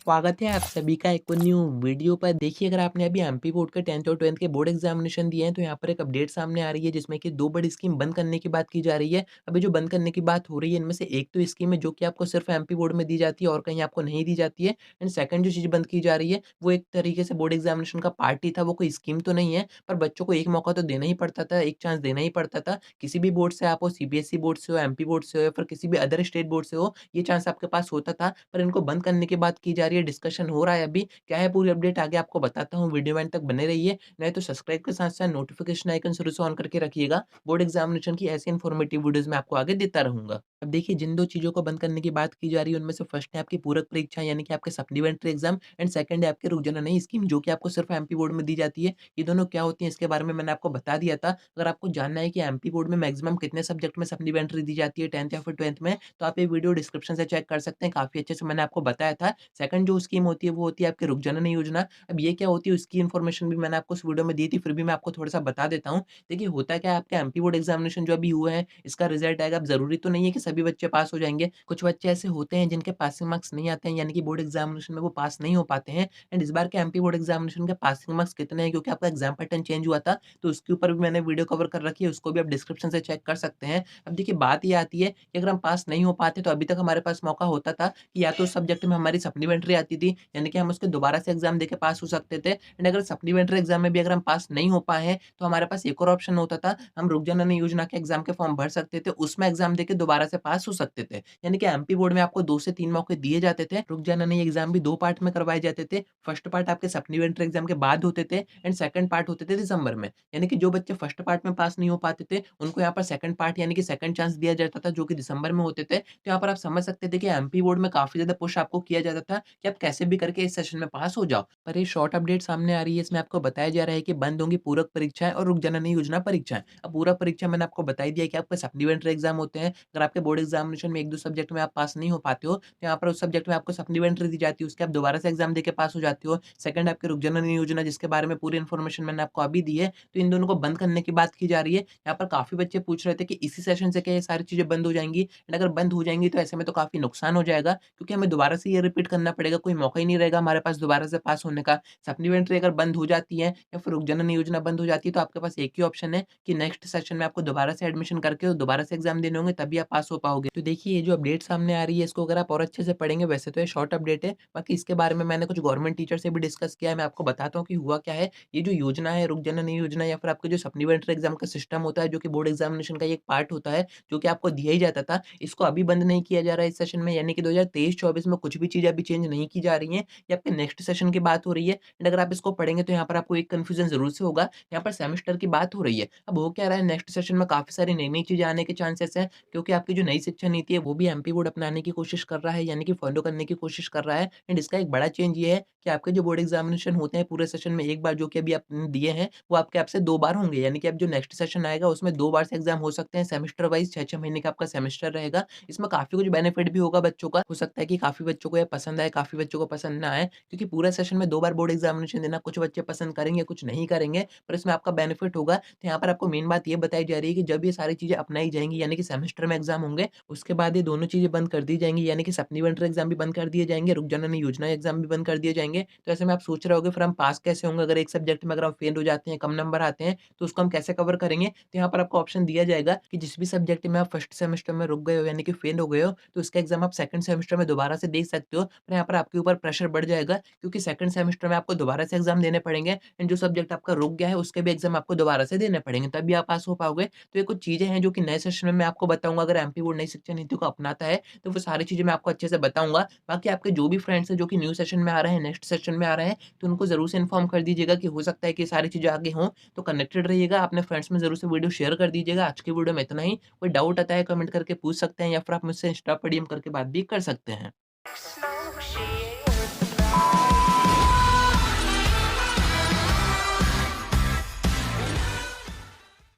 स्वागत है आप सभी का एक और न्यू वीडियो पर। देखिए, अगर आपने अभी एमपी बोर्ड के 10th और 12th के बोर्ड एग्जामिनेशन दिए हैं, तो यहाँ पर एक अपडेट सामने आ रही है जिसमें कि 2 बड़ी स्कीम बंद करने की बात की जा रही है। अभी जो बंद करने की बात हो रही है, इनमें से एक तो स्कीम है जो कि आपको सिर्फ एमपी बोर्ड में दी जाती है और कहीं आपको नहीं दी जाती है। एंड सेकंड जो चीज़ बंद की जा रही है, वो एक तरीके से बोर्ड एग्जामिनेशन का पार्ट ही था, वो कोई स्कीम तो नहीं है, पर बच्चों को एक मौका तो देना ही पड़ता था, एक चांस देना ही पड़ता था। किसी भी बोर्ड से आप हो, सीबीएसई बोर्ड से हो, एमपी बोर्ड से हो या फिर किसी भी अदर स्टेट बोर्ड से हो, ये चांस आपके पास होता था। पर इनको बंद करने की बात की जा रही है, डिस्कशन हो रहा है अभी। क्या है पूरी अपडेट आगे आपको बताता हूँ, वीडियो एंड तक बने रहिए। नहीं तो सब्सक्राइब के साथ-साथ नोटिफ़िकेशन आइकन शुरू से ऑन करके रखिएगा। बोर्ड एग्ज़ामिनेशन की ऐसी इन्फॉर्मेटिव वीडियोज़ मैं आपको आगे देता रहूँगा। अब देखिए, जिन 2 चीज़ों को बंद करने की बात की जा रही है, उनमें से फर्स्ट है आपकी पूरक परीक्षा यानी कि आपके सप्लीमेंट्री एग्ज़ाम एंड सेकंड है आपके रुक जाना नहीं स्कीम जो कि आपको सिर्फ एमपी बोर्ड में दी जाती है। ये दोनों क्या होती हैं इसके बारे में मैंने आपको बता दिया था। अगर आपको जानना है कि एमपी बोर्ड में मैक्सिमम कितने सब्जेक्ट में सप्लीमेंट्री दी जाती है 10th या फिर 12th में, तो आप ये वीडियो डिस्क्रिप्शन से चेक कर सकते हैं। काफ़ी अच्छे से मैंने आपको बताया था। सेकंड जो स्कीम होती है वो होती है आपकी रुक जाना नहीं योजना। अब ये क्या होती है उसकी इन्फॉर्मेशन भी मैंने आपको उस वीडियो में दी थी, फिर भी मैं आपको थोड़ा-सा बता देता हूँ। देखिए, होता क्या है, आपका एमपी बोर्ड एग्ज़ामिनेशन जो अभी हुआ है, इसका रिज़ल्ट आएगा। अब ज़रूरी तो नहीं है कि सभी बच्चे पास हो जाएँगे। कुछ बच्चे ऐसे होते हैं जिनके पासिंग मार्क्स नहीं आते हैं, यानी कि बोर्ड एग्ज़ामिनेशन में वो पास नहीं हो पाते हैं। एंड इस बार के एमपी बोर्ड एग्ज़ामिनेशन के पासिंग मार्क्स कितने हैं, क्योंकि आपका एग्ज़ाम पैटर्न चेंज हुआ था, तो उसके ऊपर भी मैंने वीडियो कवर कर रखी है, उसको भी आप डिस्क्रिप्शन से चेक कर सकते हैं। अब देखिए, बात ये आती है कि अगर हम पास नहीं हो पाते, तो अभी तक हमारे पास मौका होता था कि या तो उस सब्जेक्ट में हमारी सप्लीमेंट्री आती थी, यानी कि हम उसके दोबारा से एग्ज़ाम देके पास हो सकते थे। एंड अगर सप्लीमेंट्री एग्ज़ाम में भी अगर हम पास नहीं हो पाए हैं, तो हमारे पास एक और ऑप्शन होता था, हम रुक जाना नहीं योजना के एग्ज़ाम के फॉर्म भर सकते थे, उसमें एग्ज़ाम देके दोबारा से पास हो सकते थे। यानी कि एमपी बोर्ड में आपको 2 से 3 मौके दिए जाते थे। रुक जाना नहीं एग्ज़ाम भी 2 पार्ट में करवाए जाते थे। फर्स्ट पार्ट आपके सप्लीमेंट्री एग्ज़ाम के बाद होते थे एंड सेकंड पार्ट होते थे दिसंबर में। यानी कि जो बच्चे फर्स्ट पार्ट में पास नहीं हो पाते थे, उनको यहाँ पर सेकंड पार्ट यानी कि सेकंड चांस दिया जाता था, जो कि दिसंबर में होते थे। तो यहाँ पर आप समझ सकते थे कि एमपी बोर्ड में काफ़ी ज़्यादा पुश आपको किया जाता था कि आप कैसे भी करके इस सेशन में पास हो जाओ। पर ये शॉर्ट अपडेट सामने आ रही है, इसमें आपको बताया जा रहा है कि बंद होंगी पूरक परीक्षाएँ और रुक जाना नहीं योजना परीक्षाएँ। अब पूरक परीक्षा मैंने आपको बता ही दिया कि आपके सप्लीमेंट्री एग्ज़ाम होते हैं। अगर आपके बोर्ड एग्ज़ामिनेशन में 1-2 सब्जेक्ट में आप पास नहीं हो पाते हो, तो यहाँ पर उस सब्जेक्ट में आपको सप्लीमेंट्री दी जाती है, उसके आप दोबारा से एग्ज़ाम देके पास हो जाते हो। सेकंड आपके रुक जाना नहीं योजना, जिसके बारे में पूरी इन्फॉर्मेशन मैंने आपको अभी दी है, तो इन दोनों को बंद करने की बात की जा रही है। यहाँ पर काफ़ी बच्चे पूछ रहे थे कि इसी सेशन से क्या ये सारी चीज़ें बंद हो जाएँगी? एंड अगर बंद हो जाएँगी तो ऐसे में तो काफ़ी नुकसान हो जाएगा, क्योंकि हमें दोबारा से ये रिपीट करना पड़ेगा, कोई मौका ही नहीं रहेगा हमारे पास दोबारा से पास होने का। सप्लीमेंट्री अगर बंद हो जाती है या फिर रुक जाना नहीं योजना बंद हो जाती है, तो आपके पास एक ही ऑप्शन है कि नेक्स्ट सेशन में आपको दोबारा से एडमिशन करके दोबारा से एग्ज़ाम देने होंगे, तभी आप पास हो पाओगे। तो देखिए, ये जो अपडेट सामने आ रही है, इसको अगर आप और अच्छे से पढ़ेंगे, वैसे तो ये शॉर्ट अपडेट है, बाकी इसके बारे में मैंने कुछ गवर्नमेंट टीचर से भी डिस्कस किया है। मैं आपको बताता हूँ कि हुआ क्या है। ये जो योजना है, रुक जाना नहीं योजना या फिर आपका जो सप्लीमेंट्री एग्ज़ाम का सिस्टम होता है, जो कि बोर्ड एग्ज़ामिनेशन का ही एक पार्ट होता है, जो कि आपको दिया ही जाता था, इसको अभी बंद नहीं किया जा रहा है इस सेशन में, यानी कि 2023-24 में कुछ भी चीज़ें अभी चेंज नहीं की जा रही हैं। ये आपके नेक्स्ट सेशन की बात हो रही है। एंड अगर आप इसको पढ़ेंगे तो यहाँ पर आपको एक कन्फ्यूज़न ज़रूर से होगा, यहाँ पर सेमेस्टर की बात हो रही है। अब हो क्या रहा है, नेक्स्ट सेशन में काफ़ी सारी नई-नई चीज़ें आने के चांसेस हैं, क्योंकि आपकी जो नई शिक्षा नीति है, वो भी एमपी बोर्ड अपनाने की कोशिश कर रहा है, यानी कि फॉलो करने की कोशिश कर रहा है। एंड इसका एक बड़ा चेंज ये है कि आपके जो बोर्ड एग्ज़ामिनेशन होते हैं पूरे सेशन में एक बार, जो कि अभी आपने दिए हैं, वो आपके आपसे 2 बार होंगे। यानी कि अब जो नेक्स्ट सेशन आएगा उसमें 2 बार से एग्ज़ाम हो सकते हैं, सेमेस्टर वाइज़ 6-6 महीने का आपका सेमेस्टर रहेगा। इसमें काफ़ी कुछ बेनिफिट भी होगा बच्चों का। हो सकता है कि काफ़ी बच्चों को ये पसंद आए, काफ़ी बच्चों को पसंद ना आए, क्योंकि पूरे सेशन में 2 बार बोर्ड एग्ज़ामिनेशन देना, कुछ बच्चे पसंद करेंगे, कुछ नहीं करेंगे, पर इसमें आपका बेनिफिट होगा। तो यहाँ पर आपको मेन बात ये बताई जा रही है कि जब ये सारी चीज़ें अपनाई जाएँगी, यानी कि सेमेस्टर में एग्ज़ाम होंगे, उसके बाद ये दोनों चीज़ें बंद कर दी जाएँगी, यानी कि सप्लीमेंट्री एग्ज़ाम भी बंद कर दिए जाएँगे, रुक जाना नहीं योजना एग्ज़ाम भी बंद कर दिए जाएँगे। तो ऐसे में आप सोच रहे होंगे, फिर हम पास कैसे होंगे? अगर एक सब्जेक्ट में अगर हम फेल हो जाते हैं, कम नंबर आते हैं, तो उसको हम कैसे कवर करेंगे? तो यहाँ पर आपको ऑप्शन दिया जाएगा कि जिस भी सब्जेक्ट में आप फर्स्ट सेमेस्टर में रुक गए हो, यानी कि फेल हो गए हो, तो उसका एग्ज़ाम आप सेकंड सेमेस्टर में दोबारा से दे सकते हो। पर यहाँ पर आपके ऊपर प्रेशर बढ़ जाएगा, क्योंकि सेकंड सेमेस्टर में आपको दोबारा से एग्ज़ाम देने पड़ेंगे एंड जो सब्जेक्ट आपका रुक गया है, उसके भी एग्ज़ाम आपको दोबारा से देने पड़ेंगे, तभी आप पास हो पाओगे। तो ये कुछ चीज़ें हैं जो कि नए सेशन में मैं आपको बताऊँगा। अगर एमपी बोर्ड नई शिक्षा नीति को अपनाता है, तो वो सारी चीज़ें मैं आपको अच्छे से बताऊँगा। बाकी आपके जो भी फ्रेंड्स हैं जो कि न्यू सेशन में आ रहे हैं, नेक्स्ट सेशन में आ रहे हैं, तो उनको ज़रूर से इन्फॉर्म कर दीजिएगा कि हो सकता है कि ये सारी चीज़ें आगे हों। तो कनेक्टेड रहिएगा, अपने फ्रेंड्स में ज़रूर से वीडियो शेयर कर दीजिएगा। आज की वीडियो में इतना ही। कोई डाउट आता है कमेंट करके पूछ सकते हैं, या फिर आप मुझसे इंस्टा पर डीएम करके बात भी कर सकते हैं।